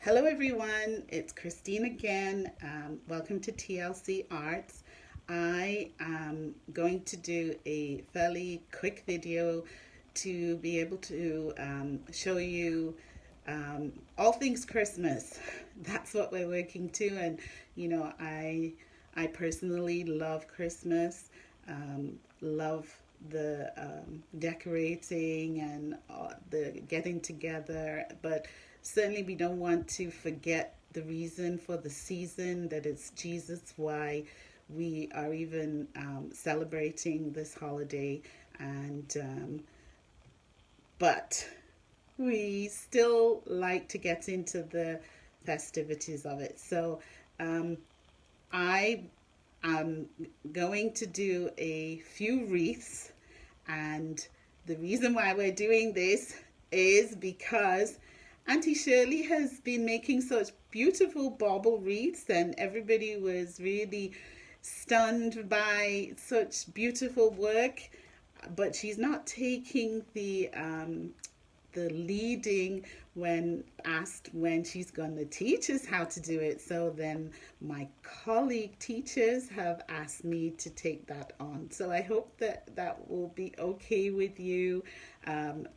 Hello everyone, it's Christine again. Welcome to TLC Arts. I am going to do a fairly quick video to be able to show you all things Christmas. That's what we're working to, and I personally love Christmas, love the decorating and the getting together, but certainly we don't want to forget the reason for the season, that it's Jesus, why we are even celebrating this holiday. And um, but we still like to get into the festivities of it. So I am going to do a few wreaths, and the reason why we're doing this is because Auntie Shirley has been making such beautiful bauble wreaths, and everybody was really stunned by such beautiful work. But she's not taking the leading when asked when she's going to teach us how to do it. So then my colleague teachers have asked me to take that on. So I hope that that will be okay with you.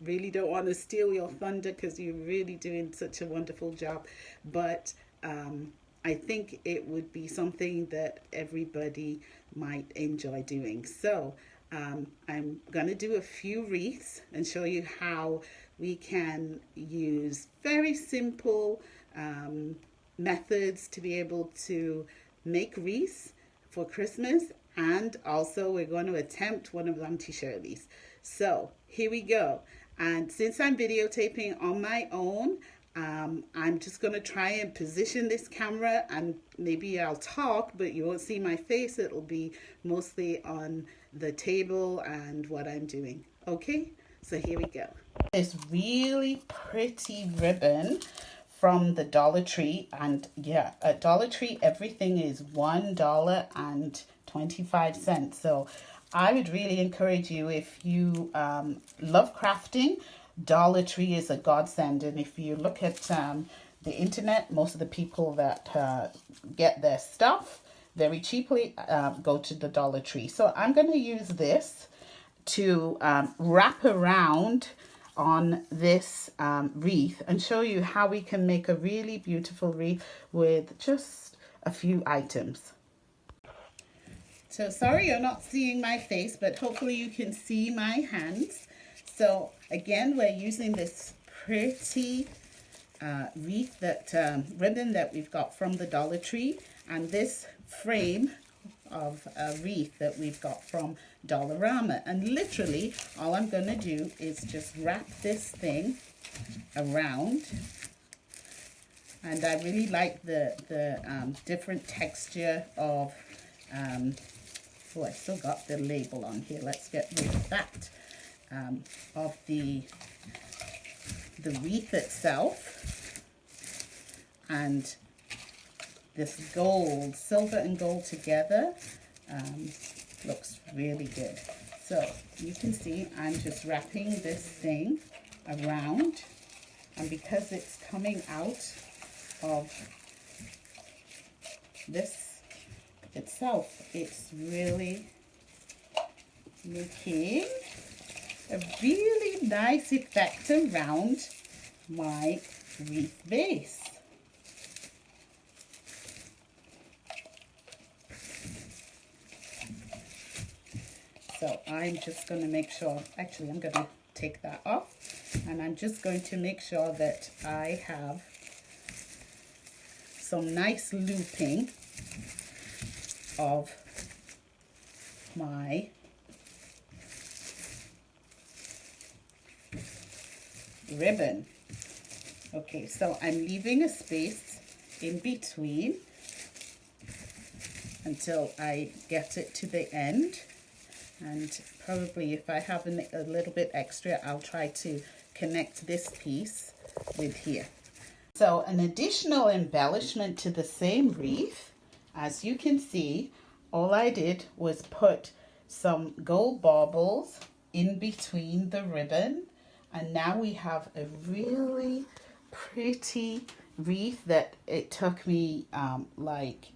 Really don't want to steal your thunder because you're really doing such a wonderful job. But I think it would be something that everybody might enjoy doing. So I'm going to do a few wreaths and show you how we can use very simple methods to be able to make wreaths for Christmas. And also we're going to attempt one of Auntie Shirley's. So here we go. And since I'm videotaping on my own, I'm just going to try and position this camera, and maybe I'll talk, but you won't see my face. It'll be mostly on the table and what I'm doing. Okay, so here we go. This really pretty ribbon from the Dollar Tree, and yeah, at Dollar Tree everything is $1.25. So I would really encourage you, if you love crafting, Dollar Tree is a godsend. And if you look at the internet, most of the people that get their stuff very cheaply go to the Dollar Tree. So I'm going to use this to wrap around on this wreath and show you how we can make a really beautiful wreath with just a few items. So sorry you're not seeing my face, but hopefully you can see my hands. So again, we're using this pretty wreath, that ribbon that we've got from the Dollar Tree, and this frame of a wreath that we've got from Dollarama. And literally all I'm going to do is just wrap this thing around. And I really like the different texture of oh, I still got the label on here. Let's get rid of that. Of the wreath itself, and this gold, silver and gold together, looks really good. So you can see I'm just wrapping this thing around, and because it's coming out of this itself, it's really making a really nice effect around my wreath base. So I'm just going to make sure, actually I'm going to take that off, and I'm just going to make sure that I have some nice looping of my ribbon. Okay, so I'm leaving a space in between until I get it to the end, and probably if I have a little bit extra, I'll try to connect this piece with here. So an additional embellishment to the same wreath, as you can see, all I did was put some gold baubles in between the ribbon, and now we have a really pretty wreath that it took me like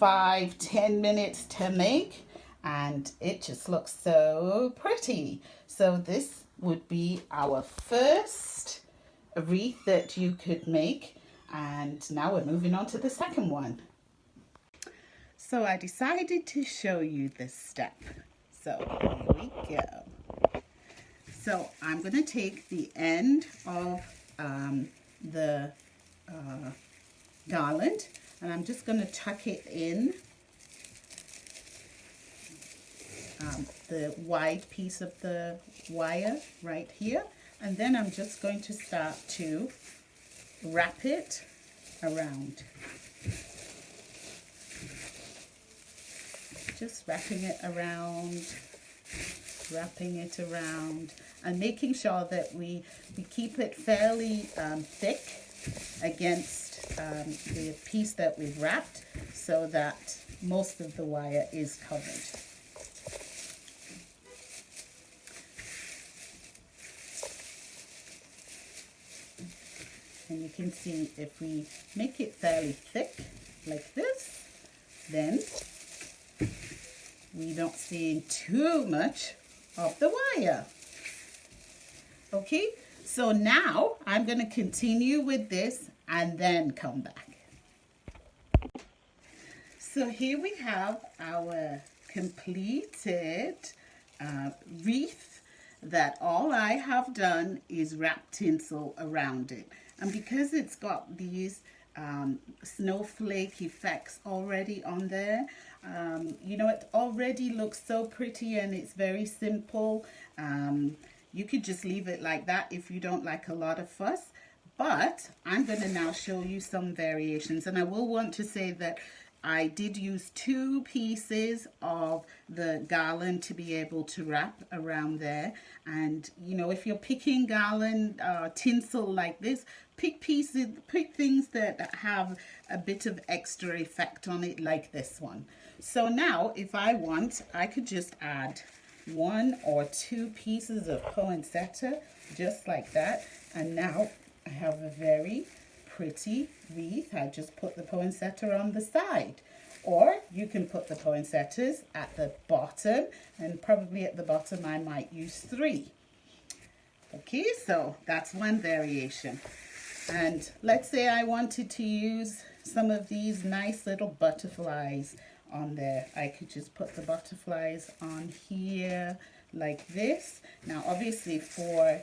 5-10 minutes to make, and it just looks so pretty. So this would be our first wreath that you could make, and now we're moving on to the second one. So I decided to show you this step. So here we go. So I'm going to take the end of the garland, and I'm just going to tuck it in the wide piece of the wire right here, and then I'm just going to start to wrap it around. Just wrapping it around, and making sure that we keep it fairly thick against the piece that we've wrapped, so that most of the wire is covered. And you can see if we make it fairly thick like this, then we don't see too much of the wire. Okay, so now I'm going to continue with this and then come back. So here we have our completed wreath that all I have done is wrap tinsel around it. And because it's got these snowflake effects already on there, you know, it already looks so pretty, and it's very simple. You could just leave it like that if you don't like a lot of fuss. But I'm going to now show you some variations. And I will want to say that I did use 2 pieces of the garland to be able to wrap around there. And, you know, if you're picking garland tinsel like this, pick things that have a bit of extra effect on it, like this one. So now, if I want, I could just add 1 or 2 pieces of poinsettia, just like that. And now I have a very pretty wreath. I just put the poinsettia on the side. Or you can put the poinsettias at the bottom, and probably at the bottom I might use 3. Okay, so that's one variation. And let's say I wanted to use some of these nice little butterflies on there. I could just put the butterflies on here like this. Now obviously for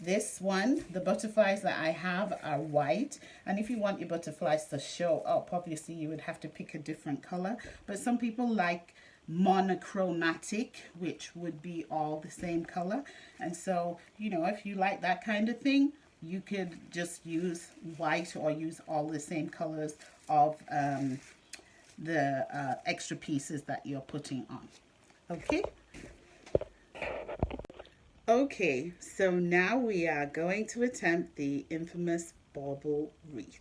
this one, the butterflies that I have are white, and if you want your butterflies to show up, obviously you would have to pick a different color. But some people like monochromatic, which would be all the same color. And so, you know, if you like that kind of thing, you could just use white or use all the same colors of the extra pieces that you're putting on. Okay. Okay, so now we are going to attempt the infamous bauble wreath.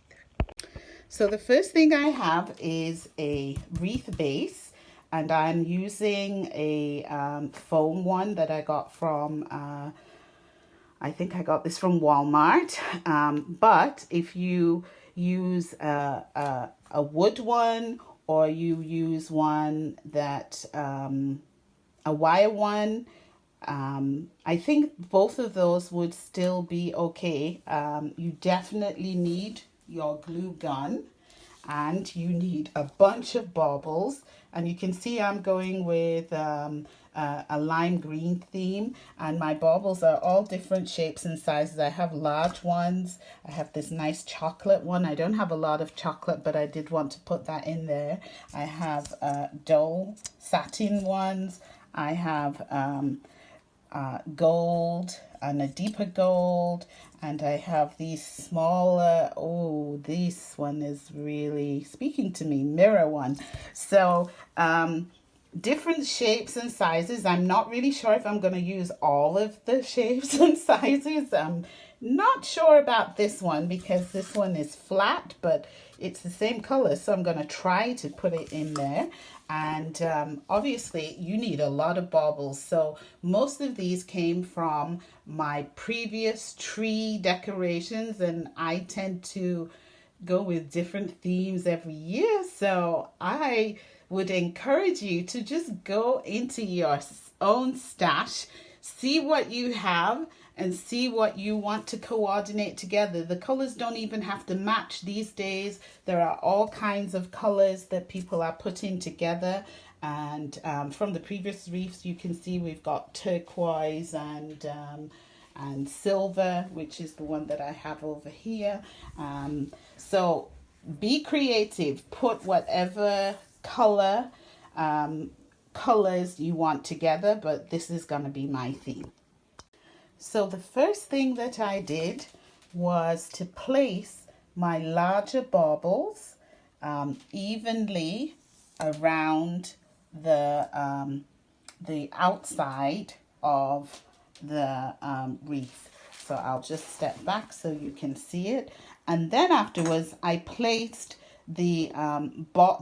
So the first thing I have is a wreath base, and I'm using a foam one that I got from, I think I got this from Walmart. But if you use a wood one, or you use one that, a wire one, I think both of those would still be okay. You definitely need your glue gun, and you need a bunch of baubles. And you can see I'm going with a lime green theme, and my baubles are all different shapes and sizes. I have large ones. I have this nice chocolate one. I don't have a lot of chocolate, but I did want to put that in there. I have dull satin ones. I have gold and a deeper gold, and I have these smaller, oh, this one is really speaking to me, mirror one. So different shapes and sizes. I'm not really sure if I'm going to use all of the shapes and sizes. Not sure about this one because this one is flat, but it's the same color. So I'm going to try to put it in there. And obviously you need a lot of baubles. So most of these came from my previous tree decorations, and I tend to go with different themes every year. So I would encourage you to just go into your own stash, see what you have, and see what you want to coordinate together. The colors don't even have to match these days. There are all kinds of colors that people are putting together. And from the previous wreaths, you can see we've got turquoise and silver, which is the one that I have over here. So be creative. Put whatever colors you want together, but this is going to be my theme. So the first thing that I did was to place my larger baubles evenly around the outside of the wreath. So I'll just step back so you can see it. And then afterwards, I placed the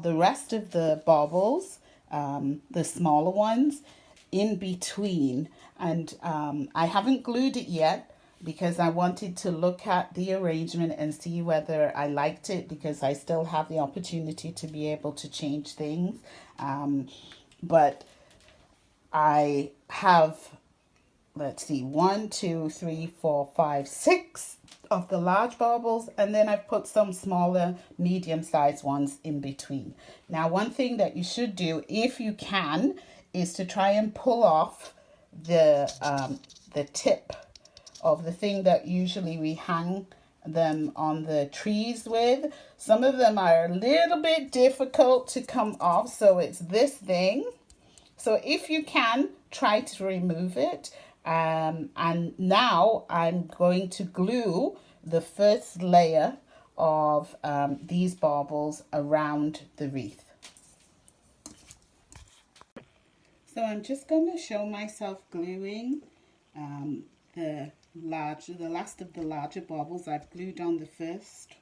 rest of the baubles, the smaller ones, in between. And I haven't glued it yet because I wanted to look at the arrangement and see whether I liked it, because I still have the opportunity to be able to change things. But I have, let's see, 1, 2, 3, 4, 5, 6 of the large baubles, and then I've put some smaller medium-sized ones in between. Now, one thing that you should do, if you can, is to try and pull off the tip of the thing that usually we hang them on the trees with. Some of them are a little bit difficult to come off, so it's this thing. So if you can, try to remove it. And now I'm going to glue the first layer of these baubles around the wreath. So I'm just going to show myself gluing the last of the larger baubles. I've glued on the first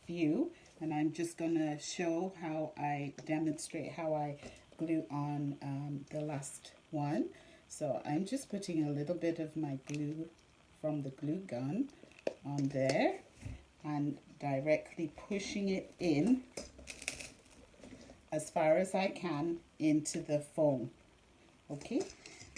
few, and I'm just going to show how I demonstrate how I glue on the last one. So I'm just putting a little bit of my glue from the glue gun on there and directly pushing it in as far as I can into the foam. Okay,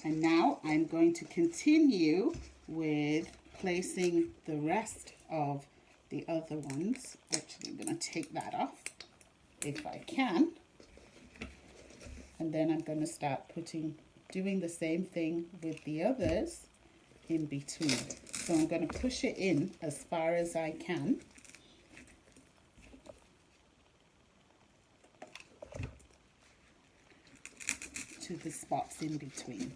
and now I'm going to continue with placing the rest of the other ones. Actually, I'm going to take that off if I can. And then I'm going to start doing the same thing with the others in between. So I'm going to push it in as far as I can. To the spots in between.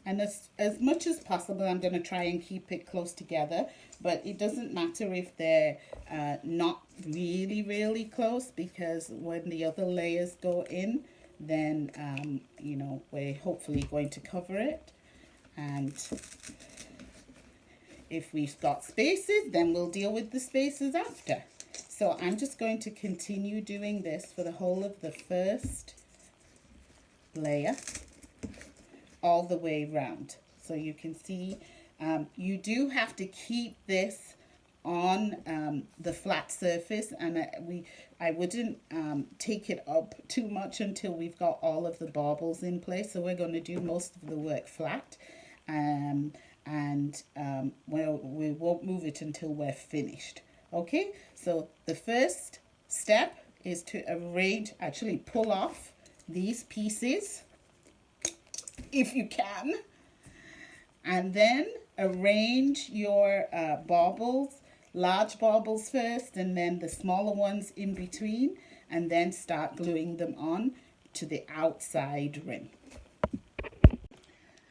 And as much as possible, I'm going to try and keep it close together, but it doesn't matter if they're not really close, because when the other layers go in, then you know, we're hopefully going to cover it. And if we've got spaces, then we'll deal with the spaces after. So I'm just going to continue doing this for the whole of the first layer all the way round. So you can see you do have to keep this on the flat surface, and I wouldn't take it up too much until we've got all of the baubles in place. So we're going to do most of the work flat, and we won't move it until we're finished. Okay, so the first step is to actually pull off these pieces if you can, and then arrange your baubles, large baubles first and then the smaller ones in between, and then start gluing them on to the outside rim.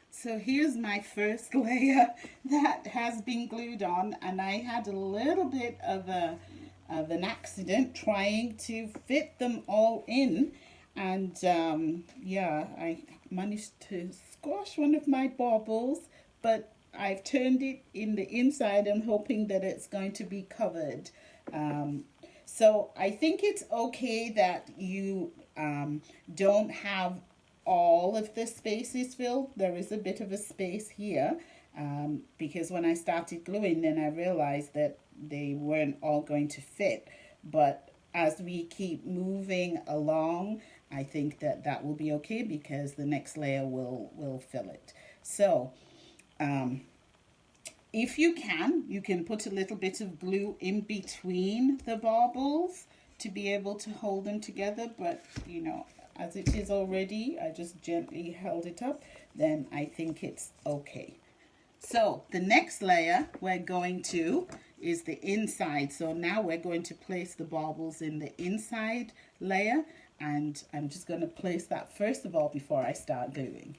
So here's my first layer that has been glued on, and I had a little bit of an accident trying to fit them all in. And yeah, I managed to squash one of my baubles, but I've turned it in the inside. I'm hoping that it's going to be covered. So I think it's okay that you don't have all of the spaces filled. There is a bit of a space here, because when I started gluing, then I realized that they weren't all going to fit. But as we keep moving along, I think that that will be okay because the next layer will fill it. So if you can put a little bit of glue in between the baubles to be able to hold them together. But, you know, as it is already, I just gently held it up. Then I think it's okay. So the next layer we're going to is the inside. So now we're going to place the baubles in the inside layer. And I'm just going to place that first of all before I start gluing.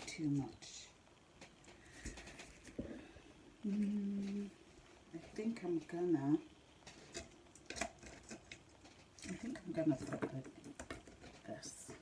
Too much. I think I'm gonna put like this.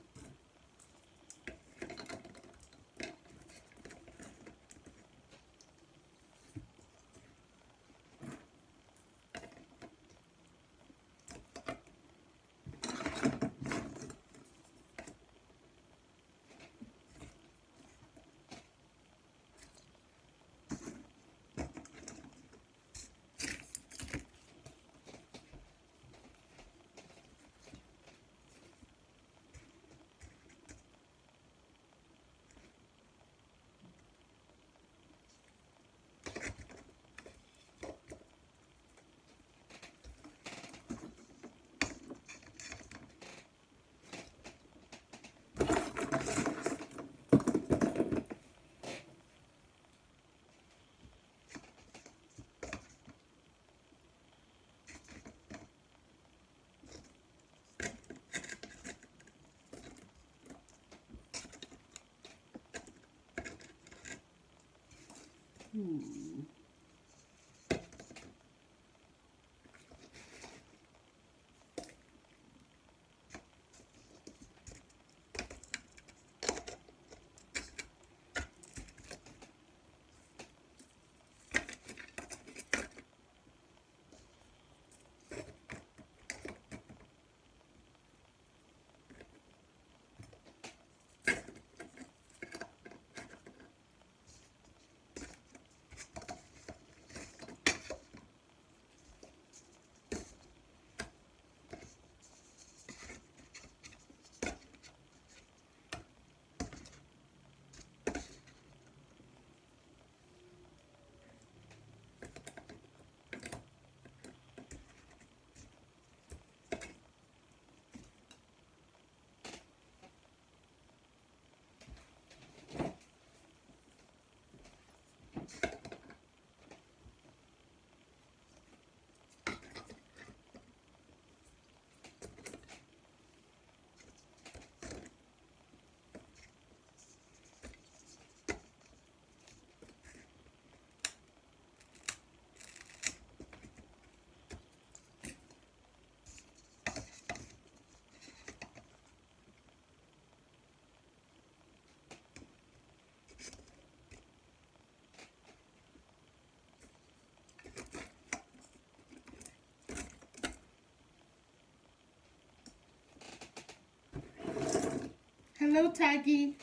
Hello, Taggy.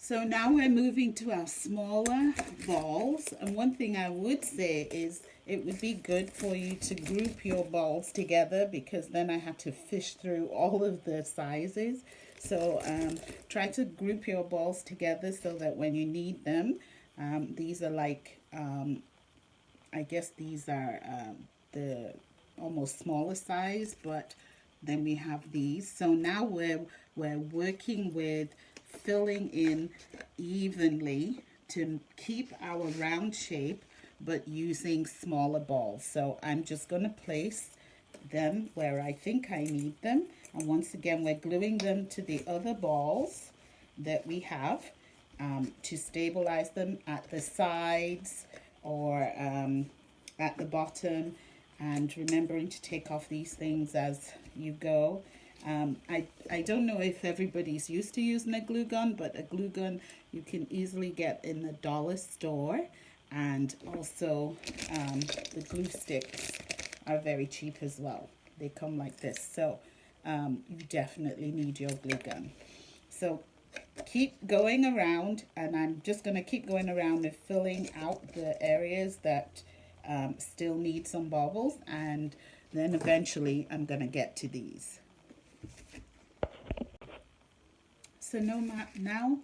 So now we're moving to our smaller balls. And one thing I would say is it would be good for you to group your balls together, because then I have to fish through all of the sizes. So try to group your balls together so that when you need them, these are like, I guess these are the almost smaller size, but then we have these. So now we're working with filling in evenly to keep our round shape, but using smaller balls. So I'm just going to place them where I think I need them. And once again, we're gluing them to the other balls that we have to stabilize them at the sides or at the bottom, and remembering to take off these things as you go. I don't know if everybody's used to using a glue gun, but a glue gun you can easily get in the dollar store, and also the glue sticks are very cheap as well. They come like this, so you definitely need your glue gun. So keep going around, and I'm just going to keep going around and filling out the areas that still need some bubbles, and then eventually I'm going to get to these. So now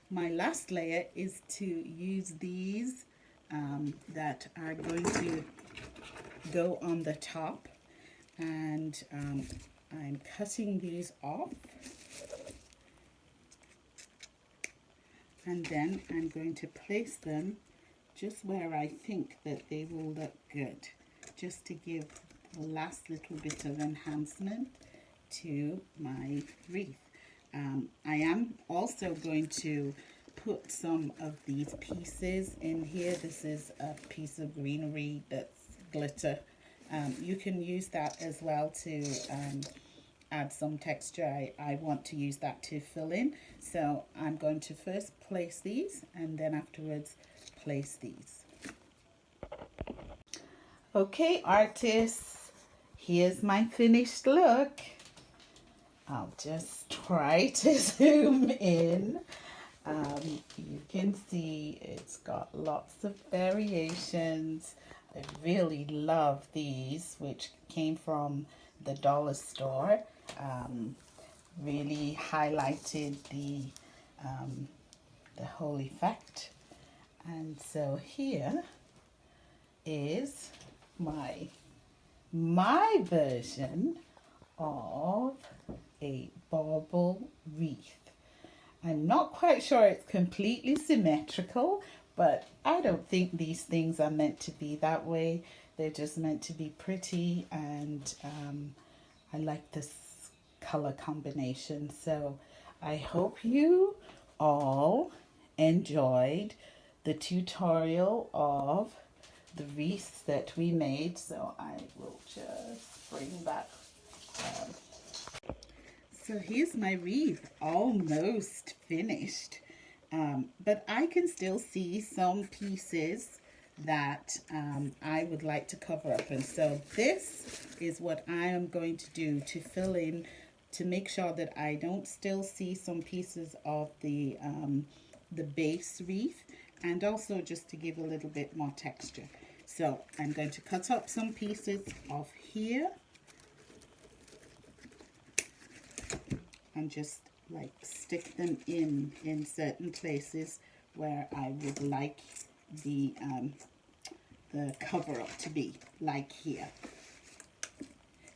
my last layer is to use these that are going to go on the top, and I'm cutting these off, and then I'm going to place them just where I think that they will look good, just to give the last little bit of enhancement to my wreath. I am also going to put some of these pieces in here. This is a piece of greenery that's glitter. You can use that as well to add some texture. I want to use that to fill in. So I'm going to first place these and then afterwards place these. Okay, artists, here's my finished look. I'll just try to zoom in. You can see it's got lots of variations. I really love these, which came from the dollar store. Really highlighted the whole effect. And so here is my version of a bauble wreath. I'm not quite sure it's completely symmetrical, but I don't think these things are meant to be that way. They're just meant to be pretty, and I like this color combination. So I hope you all enjoyed the tutorial of the wreaths that we made. So I will just bring back so here's my wreath, almost finished, but I can still see some pieces that I would like to cover up, and so this is what I am going to do to fill in, to make sure that I don't still see some pieces of the base wreath, and also just to give a little bit more texture. So I'm going to cut up some pieces off here and just like stick them in certain places where I would like the cover up to be, like here.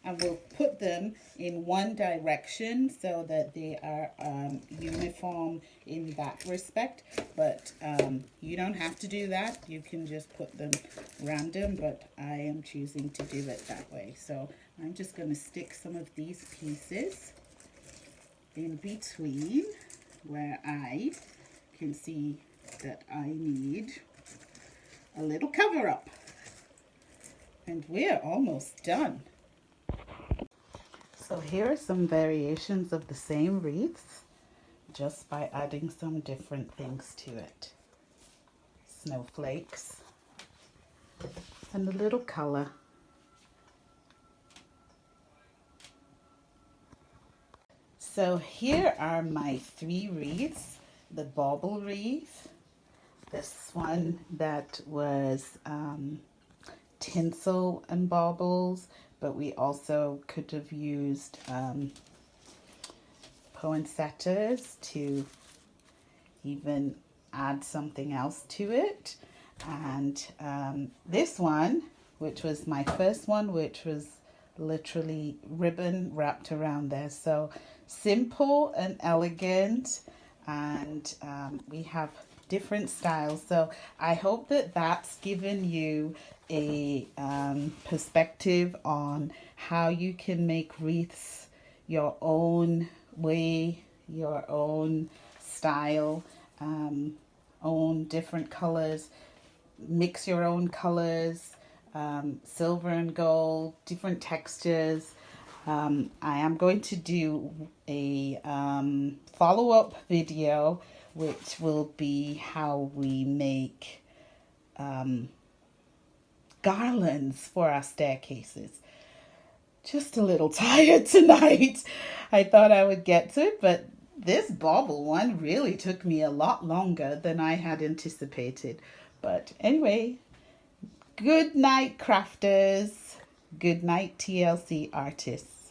And we'll put them in one direction so that they are uniform in that respect, but you don't have to do that. You can just put them random, but I am choosing to do it that way. So I'm just going to stick some of these pieces in between where I can see that I need a little cover up. And we're almost done. So here are some variations of the same wreaths, just by adding some different things to it. Snowflakes and a little color. So here are my 3 wreaths. The bauble wreath, this one that was tinsel and baubles, but we also could have used poinsettias to even add something else to it. And this one, which was my first one, which was literally ribbon wrapped around there. So simple and elegant, and we have different styles. So I hope that that's given you a perspective on how you can make wreaths your own way, your own style, own different colors, mix your own colors, silver and gold, different textures. I am going to do a follow-up video, which will be how we make garlands for our staircases. Just a little tired tonight. I thought I would get to it, but this bauble one really took me a lot longer than I had anticipated. But anyway, good night, crafters. Good night, TLC artists.